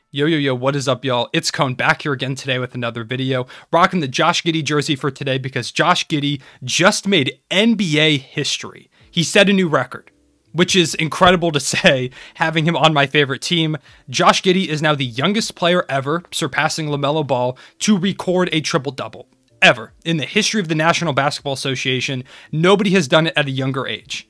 Yo, what is up, y'all? It's Cone back here again today with another video. Rocking the Josh Giddey jersey for today because Josh Giddey just made NBA history. He set a new record, which is incredible to say, having him on my favorite team. Josh Giddey is now the youngest player ever, surpassing LaMelo Ball, to record a triple-double. Ever. In the history of the National Basketball Association, nobody has done it at a younger age.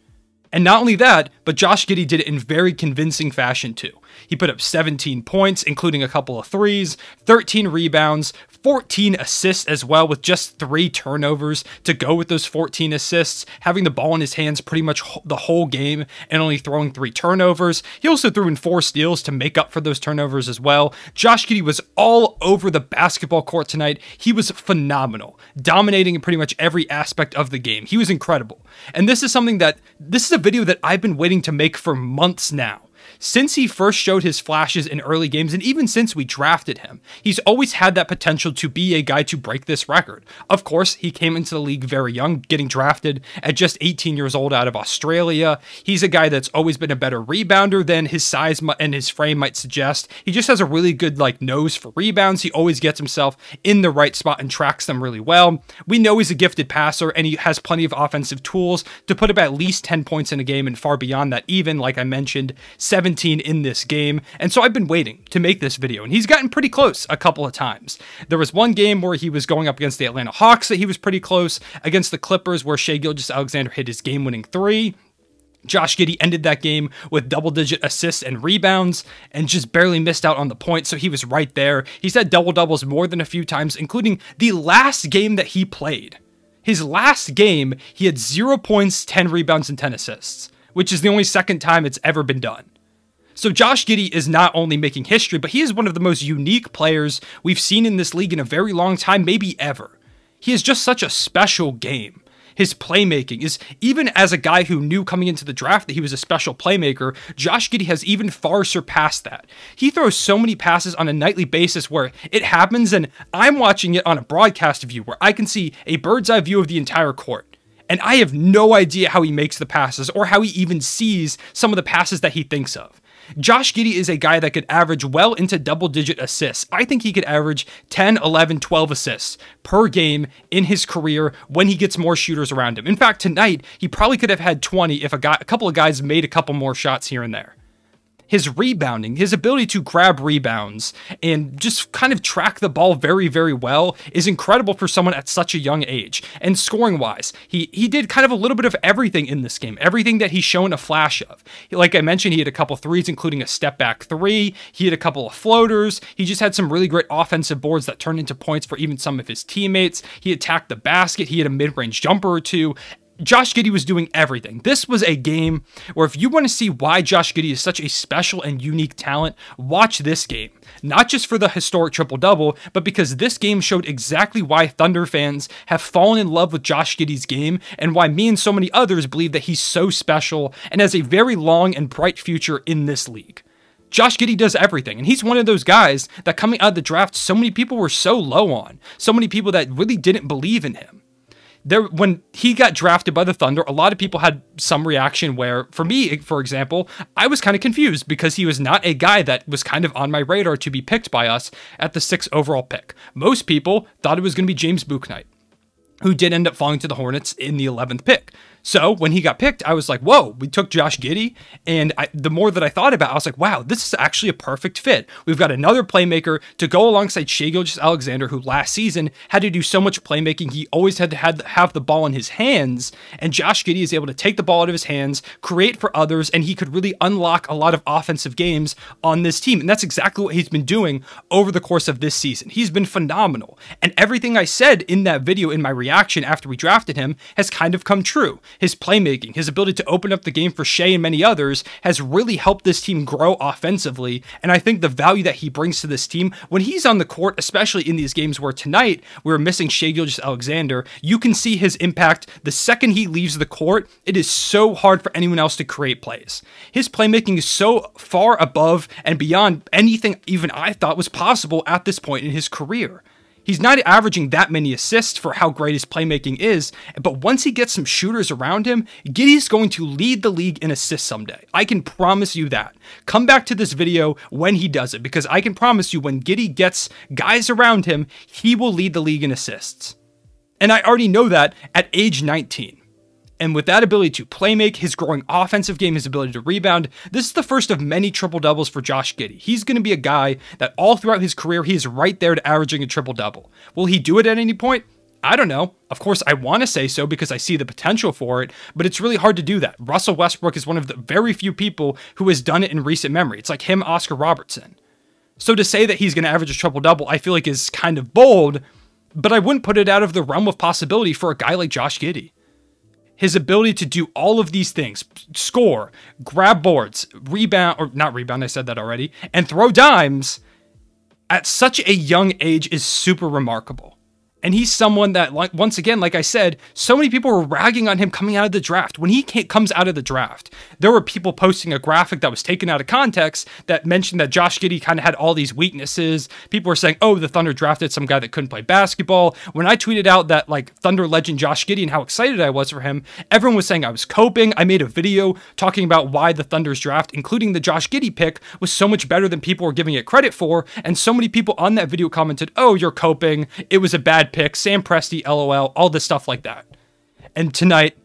And not only that, but Josh Giddey did it in very convincing fashion too. He put up 17 points, including a couple of threes, 13 rebounds, 14 assists as well, with just 3 turnovers to go with those 14 assists, having the ball in his hands pretty much the whole game and only throwing 3 turnovers. He also threw in 4 steals to make up for those turnovers as well. Josh Giddey was all over the basketball court tonight. He was phenomenal, dominating in pretty much every aspect of the game. He was incredible. And this is a video that I've been waiting to make for months now. Since he first showed his flashes in early games, and even since we drafted him, he's always had that potential to be a guy to break this record. Of course, he came into the league very young, getting drafted at just 18 years old out of Australia. He's a guy that's always been a better rebounder than his size and his frame might suggest. He just has a really good nose for rebounds. He always gets himself in the right spot and tracks them really well. We know he's a gifted passer, and he has plenty of offensive tools to put up at least 10 points in a game, and far beyond that even, like I mentioned, 17 in this game. And so I've been waiting to make this video, and he's gotten pretty close a couple of times. There was one game where he was going up against the Atlanta Hawks that he was pretty close, against the Clippers where Gilgeous-Alexander hit his game-winning 3. Josh Giddey ended that game with double-digit assists and rebounds and just barely missed out on the point, so he was right there. He's had double-doubles more than a few times, including the last game that he played. His last game, he had 0 points, 10 rebounds, and 10 assists, which is the only second time it's ever been done. So Josh Giddey is not only making history, but he is one of the most unique players we've seen in this league in a very long time, maybe ever. He is just such a special game. His playmaking is, even as a guy who knew coming into the draft that he was a special playmaker, Josh Giddey has even far surpassed that. He throws so many passes on a nightly basis where it happens, and I'm watching it on a broadcast view where I can see a bird's eye view of the entire court. And I have no idea how he makes the passes or how he even sees some of the passes that he thinks of. Josh Giddey is a guy that could average well into double-digit assists. I think he could average 10, 11, 12 assists per game in his career when he gets more shooters around him. In fact, tonight, he probably could have had 20 if a couple of guys made a couple more shots here and there. His rebounding, his ability to grab rebounds and just kind of track the ball very, very well is incredible for someone at such a young age. And scoring-wise, he did kind of a little bit of everything in this game, everything that he's shown a flash of. Like I mentioned, he had a couple threes, including a step-back 3. He had a couple of floaters. He just had some really great offensive boards that turned into points for even some of his teammates. He attacked the basket. He had a mid-range jumper or 2. Josh Giddey was doing everything. This was a game where if you want to see why Josh Giddey is such a special and unique talent, watch this game. Not just for the historic triple-double, but because this game showed exactly why Thunder fans have fallen in love with Josh Giddey's game and why me and so many others believe that he's so special and has a very long and bright future in this league. Josh Giddey does everything, and he's one of those guys that coming out of the draft, so many people were so low on, so many people that really didn't believe in him. When he got drafted by the Thunder, a lot of people had some reaction where, for me, for example, I was kind of confused because he was not a guy that was kind of on my radar to be picked by us at the 6th overall pick. Most people thought it was going to be James Bouknight, who did end up falling to the Hornets in the 11th pick. So when he got picked, I was like, whoa, we took Josh Giddey. And the more that I thought about it, I was like, wow, this is actually a perfect fit. We've got another playmaker to go alongside Gilgeous-Alexander, who last season had to do so much playmaking. He always had to have the ball in his hands. And Josh Giddey is able to take the ball out of his hands, create for others, and he could really unlock a lot of offensive games on this team. And that's exactly what he's been doing over the course of this season. He's been phenomenal. And everything I said in that video, in my reaction after we drafted him, has kind of come true. His playmaking, his ability to open up the game for Shea and many others has really helped this team grow offensively, and I think the value that he brings to this team when he's on the court, especially in these games where tonight we were missing Gilgeous-Alexander, you can see his impact the second he leaves the court. It is so hard for anyone else to create plays. His playmaking is so far above and beyond anything even I thought was possible at this point in his career. He's not averaging that many assists for how great his playmaking is, but once he gets some shooters around him, Giddey's going to lead the league in assists someday. I can promise you that. Come back to this video when he does it, because I can promise you when Giddey gets guys around him, he will lead the league in assists. And I already know that at age 19. And with that ability to playmake, his growing offensive game, his ability to rebound, this is the first of many triple-doubles for Josh Giddey. He's going to be a guy that all throughout his career, he is right there to averaging a triple-double. Will he do it at any point? I don't know. Of course, I want to say so because I see the potential for it, but it's really hard to do that. Russell Westbrook is one of the very few people who has done it in recent memory. It's like him, Oscar Robertson. So to say that he's going to average a triple-double, I feel like is kind of bold, but I wouldn't put it out of the realm of possibility for a guy like Josh Giddey. His ability to do all of these things, score, grab boards, rebound, or not rebound, I said that already, and throw dimes at such a young age is super remarkable. And he's someone that, once again, like I said, so many people were ragging on him coming out of the draft. When he comes out of the draft, there were people posting a graphic that was taken out of context that mentioned that Josh Giddey kind of had all these weaknesses. People were saying, oh, the Thunder drafted some guy that couldn't play basketball. When I tweeted out that, like, Thunder legend Josh Giddey and how excited I was for him, everyone was saying I was coping. I made a video talking about why the Thunder's draft, including the Josh Giddey pick, was so much better than people were giving it credit for. And so many people on that video commented, oh, you're coping. It was a bad pick, Sam Presti, LOL, all this stuff like that. And tonight,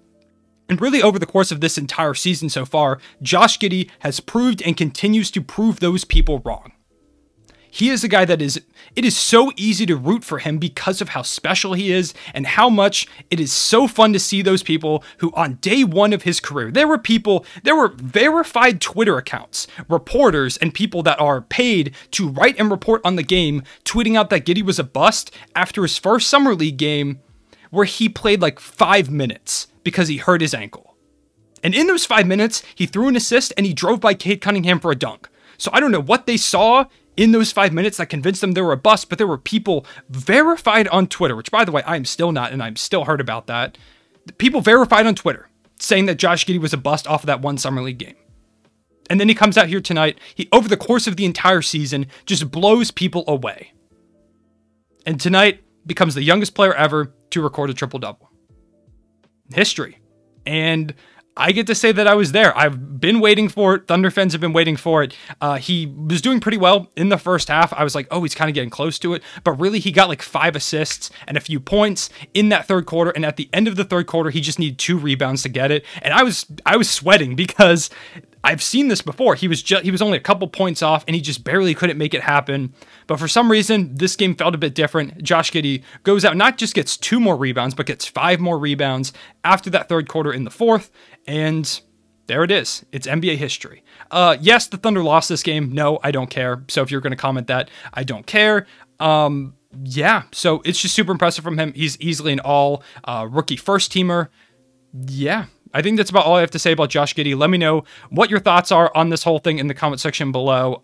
and really over the course of this entire season so far, Josh Giddey has proved and continues to prove those people wrong. He is a guy that it is so easy to root for him because of how special he is and how much it is so fun to see those people who on day one of his career, there were verified Twitter accounts, reporters, and people that are paid to write and report on the game, tweeting out that Giddey was a bust after his first Summer League game where he played like 5 minutes because he hurt his ankle. And in those 5 minutes, he threw an assist and he drove by Cade Cunningham for a dunk. So I don't know what they saw in those 5 minutes that convinced them they were a bust, but there were people verified on Twitter, which, by the way, I am still not, and I'm still hurt about that. People verified on Twitter saying that Josh Giddey was a bust off of that one Summer League game. And then he comes out here tonight, he, over the course of the entire season, just blows people away. And tonight becomes the youngest player ever to record a triple-double. History. And I get to say that I was there. I've been waiting for it. Thunder fans have been waiting for it. He was doing pretty well in the first half. I was like, oh, he's kind of getting close to it. But really, he got like 5 assists and a few points in that third quarter. And at the end of the third quarter, he just needed 2 rebounds to get it. And I was sweating because I've seen this before. He was only a couple points off and he just barely couldn't make it happen. But for some reason, this game felt a bit different. Josh Giddey goes out, not just gets 2 more rebounds, but gets 5 more rebounds after that third quarter in the fourth. And there it is. It's NBA history. Yes, the Thunder lost this game. No, I don't care. So if you're going to comment that, I don't care. Yeah, so it's just super impressive from him. He's easily an all rookie first teamer. Yeah, I think that's about all I have to say about Josh Giddey. Let me know what your thoughts are on this whole thing in the comment section below.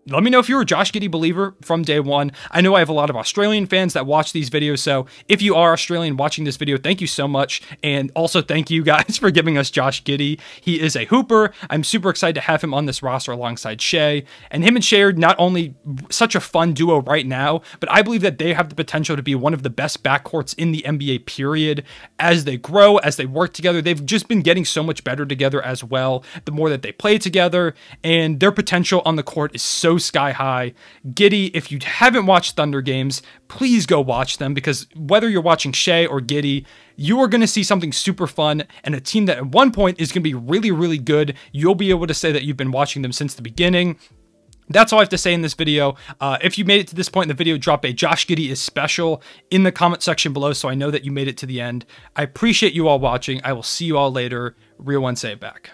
Let me know if you're a Josh Giddey believer from day one. I know I have a lot of Australian fans that watch these videos, so if you are Australian watching this video, thank you so much. And also thank you guys for giving us Josh Giddey. He is a hooper. I'm super excited to have him on this roster alongside Shea. And him and Shea are not only such a fun duo right now, but I believe that they have the potential to be one of the best backcourts in the NBA period. As they grow, as they work together, they've just been getting so much better together as well, the more that they play together, and their potential on the court is so sky high. Giddey, if you haven't watched Thunder games, please go watch them, because whether you're watching Shea or Giddey, you are going to see something super fun and a team that at one point is going to be really, really good. You'll be able to say that you've been watching them since the beginning. That's all I have to say in this video. If you made it to this point in the video, drop a Josh Giddey is special in the comment section below so I know that you made it to the end. I appreciate you all watching. I will see you all later. Real One, say it back.